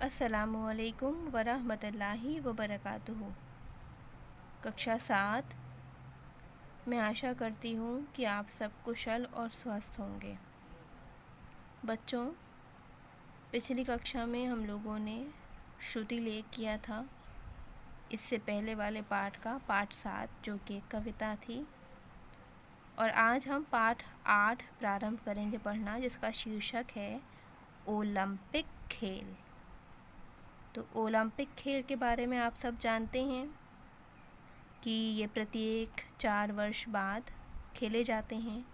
अस्सलामुअलैकुम वरहमतुल्लाहि वबरकातुहू। कक्षा 7। मैं आशा करती हूँ कि आप सब कुशल और स्वस्थ होंगे। बच्चों, पिछली कक्षा में हम लोगों ने श्रुति लेख किया था। इससे पहले वाले पाठ का पाठ 7 जो कि एक कविता थी, और आज हम पाठ 8 प्रारंभ करेंगे पढ़ना, जिसका शीर्षक है ओलंपिक खेल। तो ओलंपिक खेल के बारे में आप सब जानते हैं कि ये प्रत्येक 4 वर्ष बाद खेले जाते हैं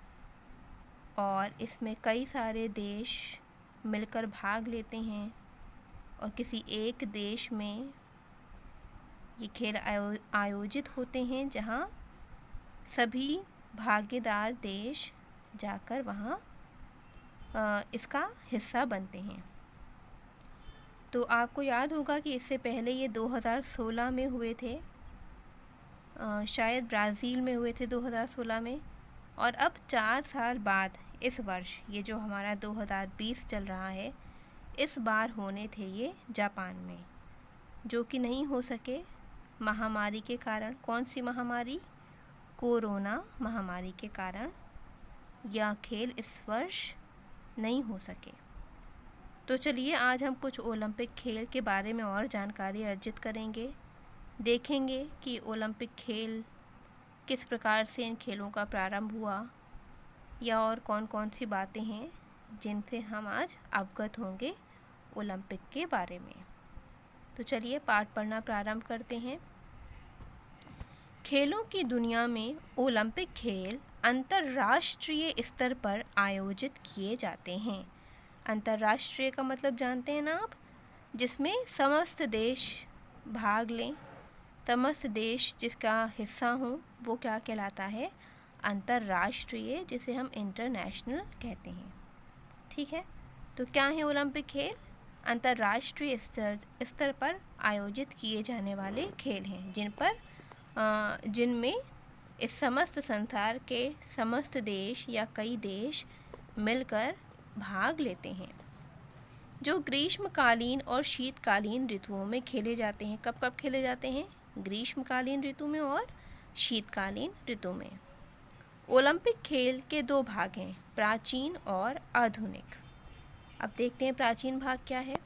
और इसमें कई सारे देश मिलकर भाग लेते हैं, और किसी एक देश में ये खेल आयोजित होते हैं जहाँ सभी भागीदार देश जाकर वहाँ इसका हिस्सा बनते हैं। तो आपको याद होगा कि इससे पहले ये 2016 में हुए थे, शायद ब्राज़ील में हुए थे 2016 में, और अब 4 साल बाद इस वर्ष, ये जो हमारा 2020 चल रहा है, इस बार होने थे ये जापान में, जो कि नहीं हो सके महामारी के कारण। कौन सी महामारी? कोरोना महामारी के कारण यह खेल इस वर्ष नहीं हो सके। तो चलिए आज हम कुछ ओलंपिक खेल के बारे में और जानकारी अर्जित करेंगे। देखेंगे कि ओलंपिक खेल किस प्रकार से इन खेलों का प्रारंभ हुआ, या और कौन कौन सी बातें हैं जिनसे हम आज अवगत होंगे ओलंपिक के बारे में। तो चलिए पाठ पढ़ना प्रारंभ करते हैं। खेलों की दुनिया में ओलंपिक खेल अंतर्राष्ट्रीय स्तर पर आयोजित किए जाते हैं। अंतर्राष्ट्रीय का मतलब जानते हैं ना आप, जिसमें समस्त देश भाग लें। समस्त देश जिसका हिस्सा हों वो क्या कहलाता है? अंतर्राष्ट्रीय, जिसे हम इंटरनेशनल कहते हैं। ठीक है, तो क्या है ओलंपिक खेल? अंतर्राष्ट्रीय स्तर पर आयोजित किए जाने वाले खेल हैं जिनमें इस समस्त संसार के समस्त देश या कई देश मिलकर भाग लेते हैं, जो ग्रीष्मकालीन और शीतकालीन ऋतुओं में खेले जाते हैं। कब कब खेले जाते हैं? ग्रीष्मकालीन ऋतु में और शीतकालीन ऋतु में। ओलंपिक खेल के 2 भाग हैं, प्राचीन और आधुनिक। अब देखते हैं प्राचीन भाग क्या है।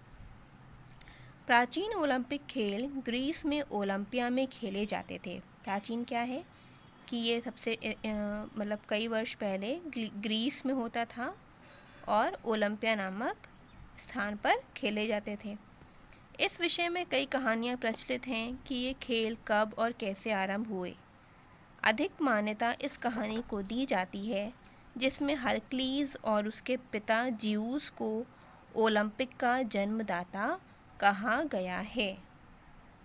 प्राचीन ओलंपिक खेल ग्रीस में ओलंपिया में खेले जाते थे। प्राचीन क्या है कि ये सबसे मतलब कई वर्ष पहले ग्रीस में होता था और ओलंपिया नामक स्थान पर खेले जाते थे। इस विषय में कई कहानियाँ प्रचलित हैं कि ये खेल कब और कैसे आरंभ हुए। अधिक मान्यता इस कहानी को दी जाती है जिसमें हरक्लीज और उसके पिता ज्यूस को ओलंपिक का जन्मदाता कहा गया है।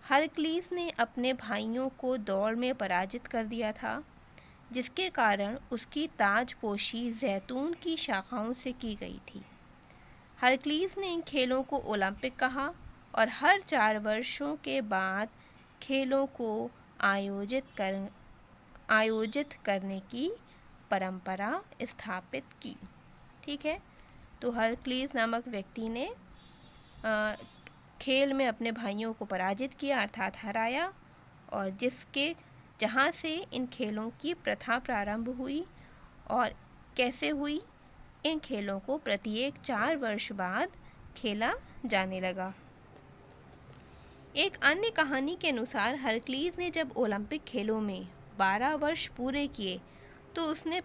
हरक्लीज ने अपने भाइयों को दौड़ में पराजित कर दिया था, जिसके कारण उसकी ताजपोशी जैतून की शाखाओं से की गई थी। हरक्लीज ने इन खेलों को ओलंपिक कहा और हर 4 वर्षों के बाद खेलों को आयोजित करने की परंपरा स्थापित की। ठीक है, तो हरक्लीज नामक व्यक्ति ने खेल में अपने भाइयों को पराजित किया, अर्थात हराया, और जहाँ से इन खेलों की प्रथा प्रारंभ हुई और कैसे हुई। इन खेलों को प्रत्येक 4 वर्ष बाद खेला जाने लगा। एक अन्य कहानी के अनुसार हरक्लीज ने जब ओलंपिक खेलों में 12 वर्ष पूरे किए तो उसने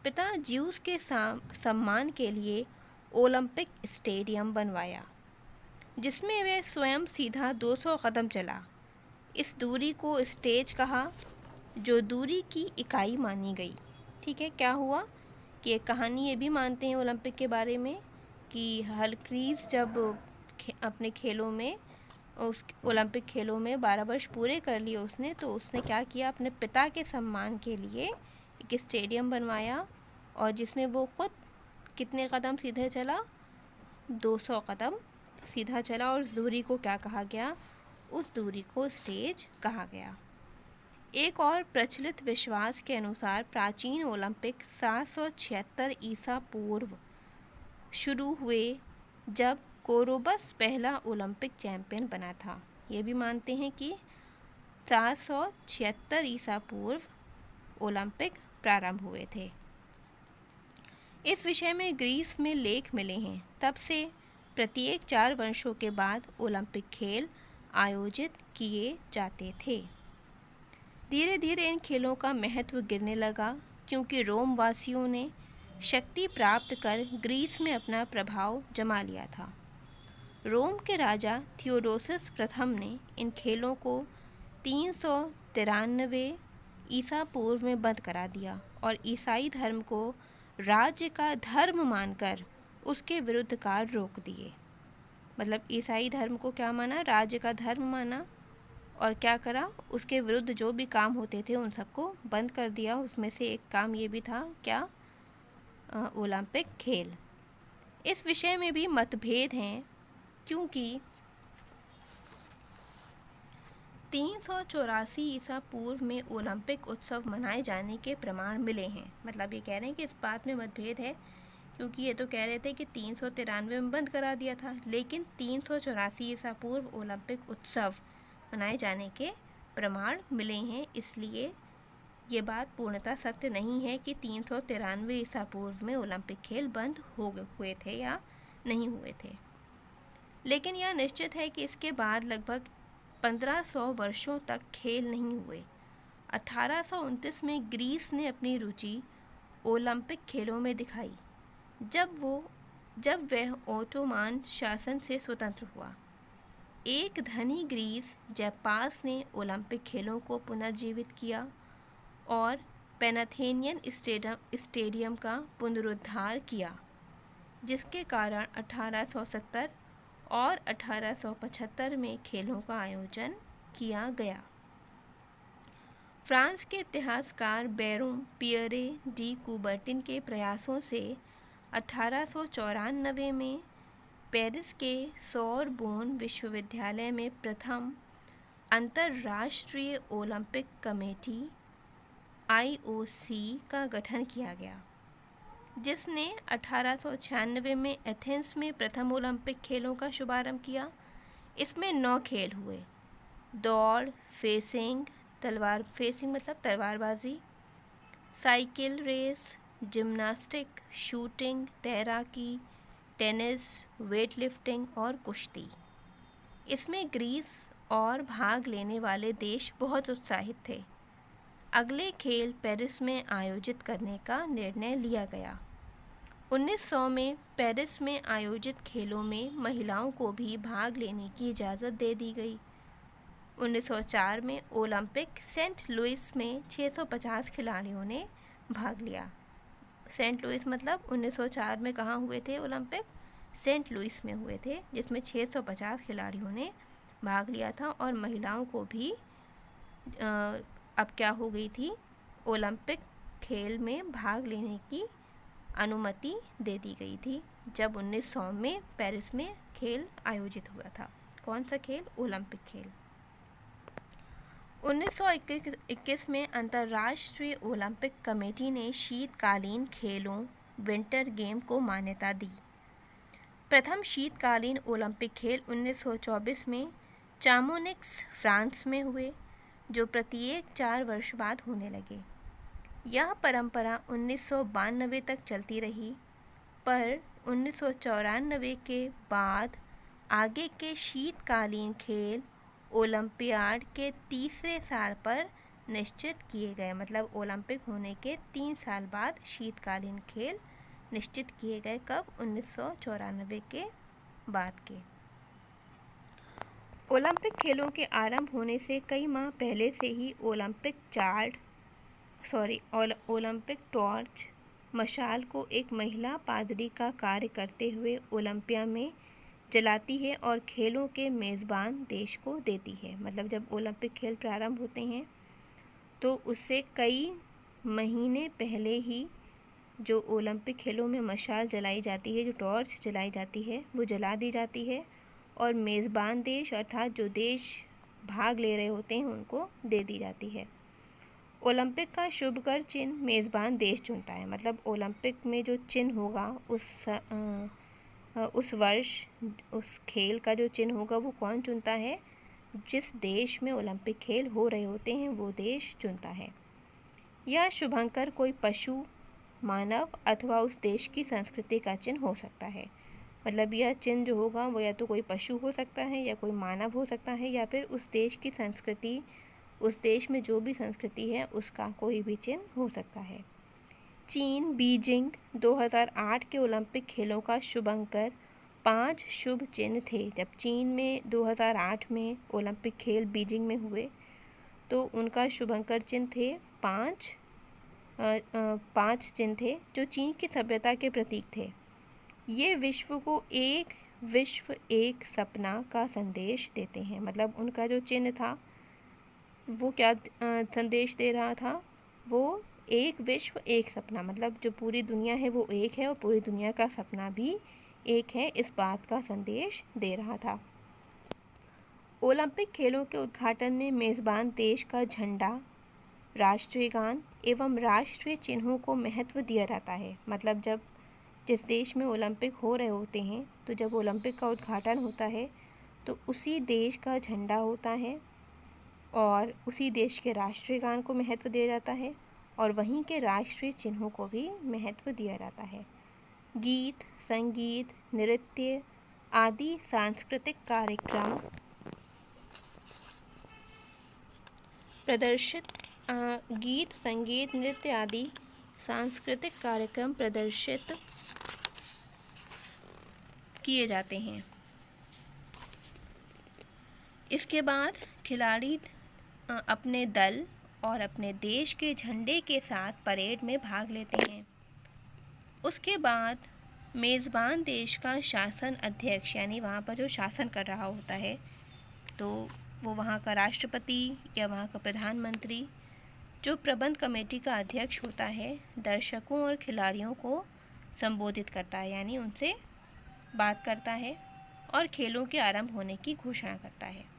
पिता ज्यूस के सम्मान के लिए ओलंपिक स्टेडियम बनवाया, जिसमें वह स्वयं सीधा 200 कदम चला। इस दूरी को स्टेज कहा, जो दूरी की इकाई मानी गई। ठीक है, क्या हुआ कि एक कहानी ये भी मानते हैं ओलंपिक के बारे में कि हरक्लीज जब अपने खेलों में ओलंपिक खेलों में 12 वर्ष पूरे कर लिए उसने, तो उसने क्या किया, अपने पिता के सम्मान के लिए एक स्टेडियम बनवाया, और जिसमें वो खुद कितने कदम सीधे चला? 200 कदम सीधा चला, और उस दूरी को क्या कहा गया? उस दूरी को स्टेज कहा गया। एक और प्रचलित विश्वास के अनुसार प्राचीन ओलंपिक 776 ईसा पूर्व शुरू हुए, जब कोरोबस पहला ओलंपिक चैंपियन बना था। ये भी मानते हैं कि 776 ईसा पूर्व ओलंपिक प्रारंभ हुए थे। इस विषय में ग्रीस में लेख मिले हैं। तब से प्रत्येक 4 वर्षों के बाद ओलंपिक खेल आयोजित किए जाते थे। धीरे धीरे इन खेलों का महत्व गिरने लगा क्योंकि रोम वासियों ने शक्ति प्राप्त कर ग्रीस में अपना प्रभाव जमा लिया था। रोम के राजा थियोडोसिस प्रथम ने इन खेलों को 393 ईसा पूर्व में बंद करा दिया और ईसाई धर्म को राज्य का धर्म मानकर उसके विरुद्ध कार्य रोक दिए। मतलब ईसाई धर्म को क्या माना? राज्य का धर्म माना और क्या करा? उसके विरुद्ध जो भी काम होते थे उन सबको बंद कर दिया। उसमें से एक काम ये भी था क्या? ओलंपिक खेल। इस विषय में भी मतभेद हैं क्योंकि 384 ईसा पूर्व में ओलंपिक उत्सव मनाए जाने के प्रमाण मिले हैं। मतलब ये कह रहे हैं कि इस बात में मतभेद है क्योंकि ये तो कह रहे थे कि 393 में बंद करा दिया था, लेकिन 384 ईसा पूर्व ओलंपिक उत्सव मनाए जाने के प्रमाण मिले हैं। इसलिए ये बात पूर्णतः सत्य नहीं है कि 393 ईसा पूर्व में ओलंपिक खेल बंद हुए थे या नहीं हुए थे। लेकिन यह निश्चित है कि इसके बाद लगभग 1500 वर्षों तक खेल नहीं हुए। 1829 में ग्रीस ने अपनी रुचि ओलंपिक खेलों में दिखाई जब वह ओटोमान शासन से स्वतंत्र हुआ। एक धनी ग्रीस जेपास ने ओलंपिक खेलों को पुनर्जीवित किया और पैनाथेनियन स्टेडियम का पुनरुद्धार किया, जिसके कारण 1870 और 1875 में खेलों का आयोजन किया गया। फ्रांस के इतिहासकार बैरों पियरे डी कुबर्टिन के प्रयासों से 1894 में पेरिस के सोरबोन विश्वविद्यालय में प्रथम अंतर्राष्ट्रीय ओलंपिक कमेटी (IOC) का गठन किया गया, जिसने 1896 में एथेंस में प्रथम ओलंपिक खेलों का शुभारंभ किया। इसमें 9 खेल हुए: दौड़, फेसिंग मतलब तलवारबाजी, साइकिल रेस, जिम्नास्टिक, शूटिंग, तैराकी, टेनिस, वेटलिफ्टिंग और कुश्ती। इसमें ग्रीस और भाग लेने वाले देश बहुत उत्साहित थे। अगले खेल पेरिस में आयोजित करने का निर्णय लिया गया। 1900 में पेरिस में आयोजित खेलों में महिलाओं को भी भाग लेने की इजाज़त दे दी गई। 1904 में ओलंपिक सेंट लुइस में 650 खिलाड़ियों ने भाग लिया। सेंट लुइस मतलब 1904 में कहाँ हुए थे ओलंपिक? सेंट लुइस में हुए थे, जिसमें 650 खिलाड़ियों ने भाग लिया था और महिलाओं को भी अब क्या हो गई थी? ओलंपिक खेल में भाग लेने की अनुमति दे दी गई थी जब 1900 में पेरिस में खेल आयोजित हुआ था। कौन सा खेल? ओलंपिक खेल। 1921 में अंतर्राष्ट्रीय ओलंपिक कमेटी ने शीतकालीन खेलों विंटर गेम को मान्यता दी। प्रथम शीतकालीन ओलंपिक खेल 1924 में चामोनिक्स, फ्रांस में हुए, जो प्रत्येक 4 वर्ष बाद होने लगे। यह परंपरा 1992 तक चलती रही, पर 1994 के बाद आगे के शीतकालीन खेल ओलंपियाड के तीसरे साल पर निश्चित किए गए। मतलब ओलंपिक होने के 3 साल बाद शीतकालीन खेल निश्चित किए गए। कब? 1994 के बाद के। ओलंपिक खेलों के आरंभ होने से कई माह पहले से ही ओलंपिक टॉर्च मशाल को एक महिला पादरी का कार्य करते हुए ओलंपिया में जलाती है और खेलों के मेज़बान देश को देती है। मतलब जब ओलंपिक खेल प्रारंभ होते हैं तो उससे कई महीने पहले ही जो ओलंपिक खेलों में मशाल जलाई जाती है, जो टॉर्च जलाई जाती है, वो जला दी जाती है और मेज़बान देश अर्थात जो देश भाग ले रहे होते हैं उनको दे दी जाती है। ओलंपिक का शुभकर चिन्ह मेज़बान देश चुनता है। मतलब ओलंपिक में जो चिन्ह होगा उस वर्ष उस खेल का जो चिन्ह होगा वो कौन चुनता है? जिस देश में ओलंपिक खेल हो रहे होते हैं वो देश चुनता है। यह शुभंकर कोई पशु, मानव अथवा उस देश की संस्कृति का चिन्ह हो सकता है। मतलब यह चिन्ह जो होगा वो या तो कोई पशु हो सकता है या कोई मानव हो सकता है या फिर उस देश की संस्कृति, उस देश में जो भी संस्कृति है उसका कोई भी चिन्ह हो सकता है। चीन बीजिंग 2008 के ओलंपिक खेलों का शुभंकर 5 शुभ चिन्ह थे। जब चीन में 2008 में ओलंपिक खेल बीजिंग में हुए तो उनका शुभंकर चिन्ह थे 5 चिन्ह थे जो चीन की सभ्यता के प्रतीक थे। ये विश्व को एक विश्व एक सपना का संदेश देते हैं। मतलब उनका जो चिन्ह था वो क्या संदेश दे रहा था? वो एक विश्व एक सपना, मतलब जो पूरी दुनिया है वो एक है और पूरी दुनिया का सपना भी एक है, इस बात का संदेश दे रहा था। ओलंपिक खेलों के उद्घाटन में मेज़बान देश का झंडा, राष्ट्रीय गान एवं राष्ट्रीय चिन्हों को महत्व दिया जाता है। मतलब जब जिस देश में ओलंपिक हो रहे होते हैं तो जब ओलंपिक का उद्घाटन होता है तो उसी देश का झंडा होता है और उसी देश के राष्ट्रीय गान को महत्व दिया जाता है और वहीं के राष्ट्रीय चिन्हों को भी महत्व दिया जाता है। गीत, संगीत, नृत्य आदि सांस्कृतिक कार्यक्रम गीत, संगीत, नृत्य आदि सांस्कृतिक कार्यक्रम प्रदर्शित किए जाते हैं। इसके बाद खिलाड़ी अपने दल और अपने देश के झंडे के साथ परेड में भाग लेते हैं। उसके बाद मेज़बान देश का शासन अध्यक्ष, यानी वहाँ पर जो शासन कर रहा होता है, तो वो वहाँ का राष्ट्रपति या वहाँ का प्रधानमंत्री, जो प्रबंध कमेटी का अध्यक्ष होता है, दर्शकों और खिलाड़ियों को संबोधित करता है, यानी उनसे बात करता है और खेलों के आरंभ होने की घोषणा करता है।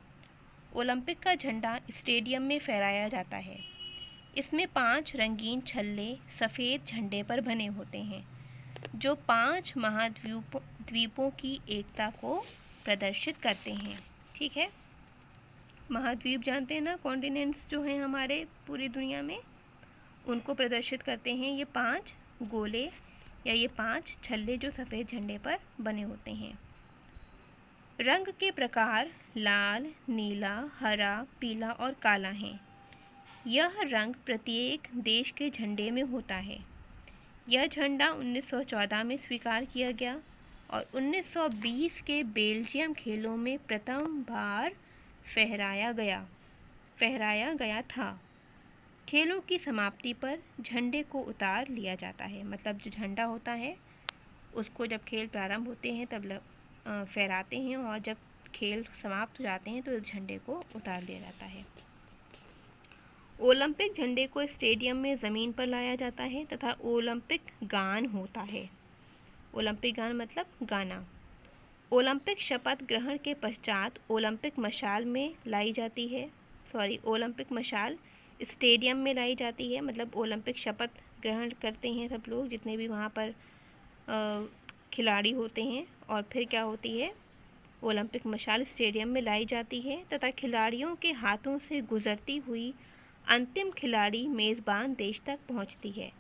ओलंपिक का झंडा स्टेडियम में फहराया जाता है। इसमें 5 रंगीन छल्ले सफ़ेद झंडे पर बने होते हैं जो 5 महाद्वीपों की एकता को प्रदर्शित करते हैं। ठीक है, महाद्वीप जानते हैं ना, कॉन्टिनेंट्स जो हैं हमारे पूरी दुनिया में, उनको प्रदर्शित करते हैं ये 5 गोले या ये 5 छल्ले जो सफ़ेद झंडे पर बने होते हैं। रंग के प्रकार लाल, नीला, हरा, पीला और काला हैं। यह रंग प्रत्येक देश के झंडे में होता है। यह झंडा 1914 में स्वीकार किया गया और 1920 के बेल्जियम खेलों में प्रथम बार फहराया गया था। खेलों की समाप्ति पर झंडे को उतार लिया जाता है। मतलब जो झंडा होता है उसको जब खेल प्रारंभ होते हैं तब फहराते हैं और जब खेल समाप्त हो जाते हैं तो इस झंडे को उतार दिया जाता है। ओलंपिक झंडे को स्टेडियम में ज़मीन पर लाया जाता है तथा ओलंपिक गान होता है। ओलंपिक गान मतलब गाना। ओलंपिक शपथ ग्रहण के पश्चात ओलंपिक मशाल स्टेडियम में लाई जाती है। मतलब ओलंपिक शपथ ग्रहण करते हैं सब लोग, जितने भी वहाँ पर खिलाड़ी होते हैं, और फिर क्या होती है, ओलंपिक मशाल स्टेडियम में लाई जाती है तथा खिलाड़ियों के हाथों से गुजरती हुई अंतिम खिलाड़ी मेज़बान देश तक पहुंचती है।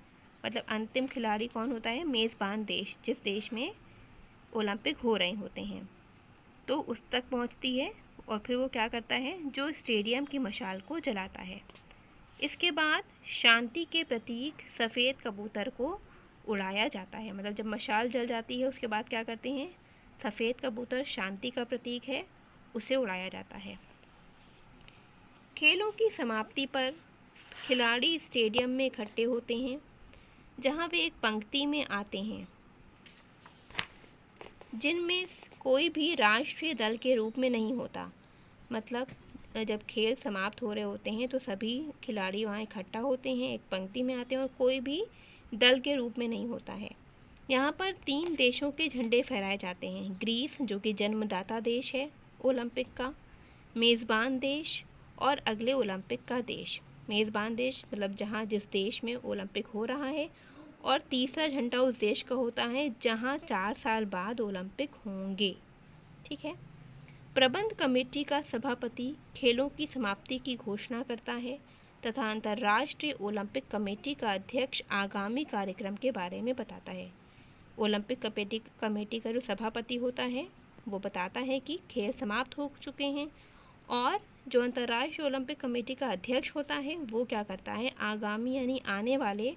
मतलब अंतिम खिलाड़ी कौन होता है? मेज़बान देश, जिस देश में ओलंपिक हो रहे होते हैं, तो उस तक पहुंचती है और फिर वो क्या करता है, जो स्टेडियम की मशाल को जलाता है। इसके बाद शांति के प्रतीक सफ़ेद कबूतर को उड़ाया जाता है। मतलब जब मशाल जल जाती है उसके बाद क्या करते हैं, सफ़ेद कबूतर शांति का प्रतीक है, उसे उड़ाया जाता है। खेलों की समाप्ति पर खिलाड़ी स्टेडियम में इकट्ठे होते हैं जहां वे एक पंक्ति में आते हैं जिनमें कोई भी राष्ट्रीय दल के रूप में नहीं होता। मतलब जब खेल समाप्त हो रहे होते हैं तो सभी खिलाड़ी वहाँ इकट्ठा होते हैं, एक पंक्ति में आते हैं और कोई भी दल के रूप में नहीं होता है। यहाँ पर 3 देशों के झंडे फहराए जाते हैं। ग्रीस, जो कि जन्मदाता देश है ओलंपिक का, मेज़बान देश और अगले ओलंपिक का देश। मेज़बान देश मतलब जिस देश में ओलंपिक हो रहा है, और तीसरा झंडा उस देश का होता है जहां 4 साल बाद ओलंपिक होंगे। ठीक है। प्रबंध कमेटी का सभापति खेलों की समाप्ति की घोषणा करता है तथा अंतर्राष्ट्रीय ओलंपिक कमेटी का अध्यक्ष आगामी कार्यक्रम के बारे में बताता है। ओलंपिक कमेटी का जो सभापति होता है वो बताता है कि खेल समाप्त हो चुके हैं, और जो अंतर्राष्ट्रीय ओलंपिक कमेटी का अध्यक्ष होता है वो क्या करता है, आगामी यानी आने वाले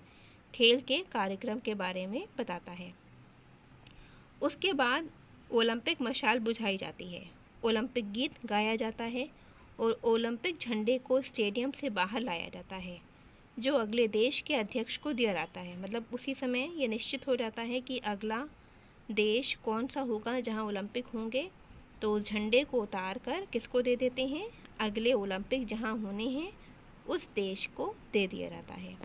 खेल के कार्यक्रम के बारे में बताता है। उसके बाद ओलंपिक मशाल बुझाई जाती है, ओलंपिक गीत गाया जाता है और ओलंपिक झंडे को स्टेडियम से बाहर लाया जाता है, जो अगले देश के अध्यक्ष को दिया जाता है। मतलब उसी समय ये निश्चित हो जाता है कि अगला देश कौन सा होगा जहां ओलंपिक होंगे, तो उस झंडे को उतार कर किसको दे देते हैं, अगले ओलंपिक जहां होने हैं उस देश को दे दिया जाता है।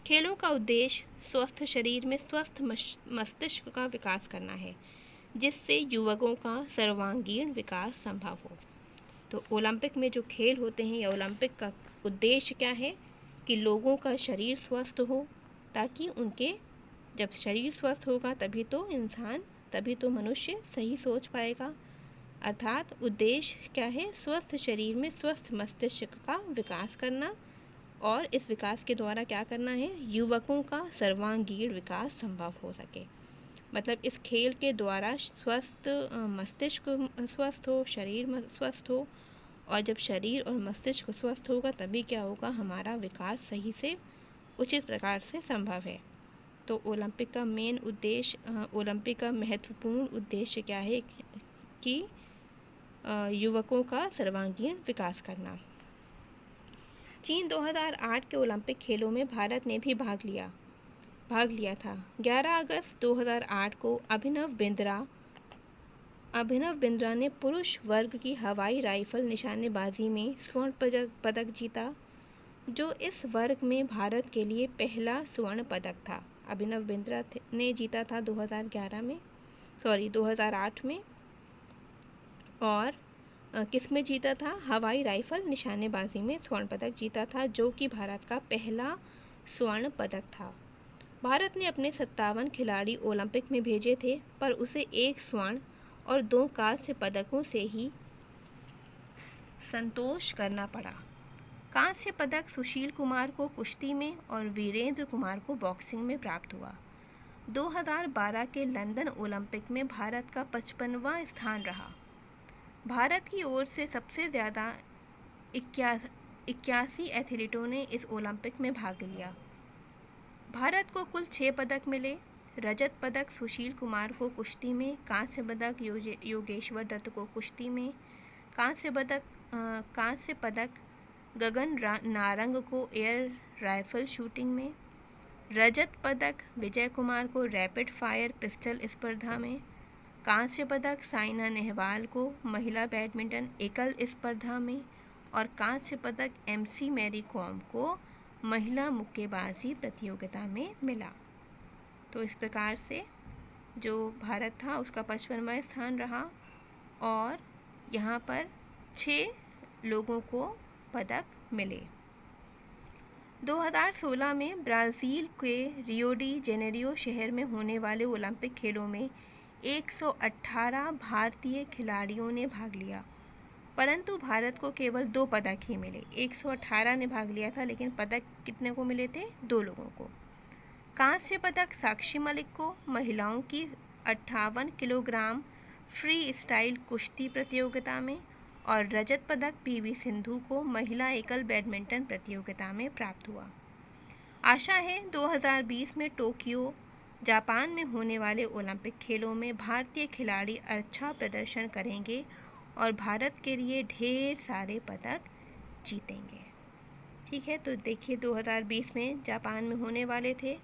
खेलों का उद्देश्य स्वस्थ शरीर में स्वस्थ मस्तिष्क का विकास करना है, जिससे युवकों का सर्वांगीण विकास संभव हो। तो ओलंपिक में जो खेल होते हैं या ओलंपिक का उद्देश्य क्या है कि लोगों का शरीर स्वस्थ हो, ताकि उनके जब शरीर स्वस्थ होगा तभी तो मनुष्य सही सोच पाएगा। अर्थात उद्देश्य क्या है, स्वस्थ शरीर में स्वस्थ मस्तिष्क का विकास करना, और इस विकास के द्वारा क्या करना है, युवकों का सर्वांगीण विकास संभव हो सके। मतलब इस खेल के द्वारा स्वस्थ मस्तिष्क स्वस्थ हो, शरीर स्वस्थ हो, और जब शरीर और मस्तिष्क स्वस्थ होगा तभी क्या होगा, हमारा विकास सही से उचित प्रकार से संभव है। तो ओलंपिक का मेन उद्देश्य, ओलंपिक का महत्वपूर्ण उद्देश्य क्या है कि युवकों का सर्वांगीण विकास करना। चीन 2008 के ओलंपिक खेलों में भारत ने भी भाग लिया था। 11 अगस्त 2008 को अभिनव बिंद्रा ने पुरुष वर्ग की हवाई राइफल निशानेबाजी में स्वर्ण पदक जीता, जो इस वर्ग में भारत के लिए पहला स्वर्ण पदक था। अभिनव बिंद्रा ने जीता था 2008 में, और किस में जीता था, हवाई राइफल निशानेबाजी में स्वर्ण पदक जीता था, जो कि भारत का पहला स्वर्ण पदक था। भारत ने अपने 57 खिलाड़ी ओलंपिक में भेजे थे, पर उसे 1 स्वर्ण और 2 कांस्य पदकों से ही संतोष करना पड़ा। कांस्य पदक सुशील कुमार को कुश्ती में और वीरेंद्र कुमार को बॉक्सिंग में प्राप्त हुआ। 2012 के लंदन ओलंपिक में भारत का 55वां स्थान रहा। भारत की ओर से सबसे ज़्यादा 81 एथलीटों ने इस ओलंपिक में भाग लिया। भारत को कुल 6 पदक मिले। रजत पदक सुशील कुमार को कुश्ती में, कांस्य पदक योगेश्वर दत्त को कुश्ती में, कांस्य पदक गगन नारंग को एयर राइफल शूटिंग में, रजत पदक विजय कुमार को रैपिड फायर पिस्टल स्पर्धा में, कांस्य पदक साइना नेहवाल को महिला बैडमिंटन एकल स्पर्धा में, और कांस्य पदक MC मैरी कॉम को महिला मुक्केबाजी प्रतियोगिता में मिला। तो इस प्रकार से जो भारत था उसका 55वां स्थान रहा, और यहाँ पर 6 लोगों को पदक मिले। 2016 में ब्राज़ील के रियो डी जेनेरियो शहर में होने वाले ओलंपिक खेलों में 118 भारतीय खिलाड़ियों ने भाग लिया, परंतु भारत को केवल 2 पदक ही मिले। 118 ने भाग लिया था, लेकिन पदक कितने को मिले थे, 2 लोगों को। कांस्य पदक साक्षी मलिक को महिलाओं की 58 किलोग्राम फ्री स्टाइल कुश्ती प्रतियोगिता में, और रजत पदक PV सिंधु को महिला एकल बैडमिंटन प्रतियोगिता में प्राप्त हुआ। आशा है 2020 में टोक्यो जापान में होने वाले ओलंपिक खेलों में भारतीय खिलाड़ी अच्छा प्रदर्शन करेंगे और भारत के लिए ढेर सारे पदक जीतेंगे। ठीक है, तो देखिए 2020 में जापान में होने वाले थे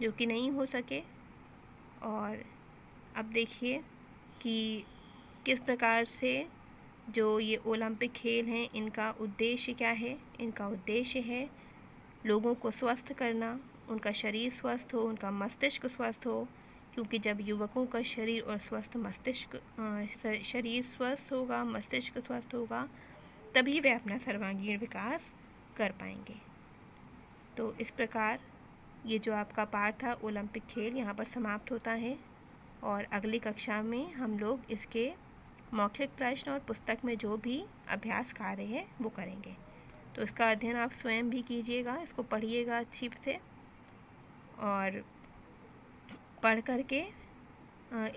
जो कि नहीं हो सके, और अब देखिए कि किस प्रकार से जो ये ओलंपिक खेल हैं इनका उद्देश्य क्या है। इनका उद्देश्य है लोगों को स्वस्थ करना, उनका शरीर स्वस्थ हो, उनका मस्तिष्क स्वस्थ हो, क्योंकि जब युवकों का शरीर और शरीर स्वस्थ होगा, मस्तिष्क स्वस्थ होगा, तभी वे अपना सर्वांगीण विकास कर पाएंगे। तो इस प्रकार ये जो आपका पाठ था ओलंपिक खेल यहाँ पर समाप्त होता है और अगली कक्षा में हम लोग इसके मौखिक प्रश्न और पुस्तक में जो भी अभ्यास कार्य है वो करेंगे। तो इसका अध्ययन आप स्वयं भी कीजिएगा, इसको पढ़िएगा अच्छी से और पढ़ करके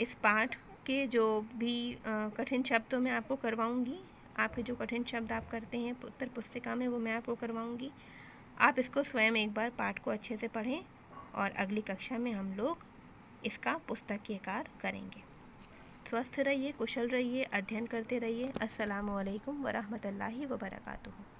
इस पाठ के जो भी कठिन शब्द मैं आपको करवाऊंगी, आपके जो कठिन शब्द आप करते हैं उत्तर पुस्तिका में वो मैं आपको करवाऊंगी। आप इसको स्वयं एक बार पाठ को अच्छे से पढ़ें और अगली कक्षा में हम लोग इसका पुस्तकीय कार्य करेंगे। स्वस्थ रहिए, कुशल रहिए, अध्ययन करते रहिए। अस्सलामु अलैकुम वरहमतुल्लाहि वबरकातुहू।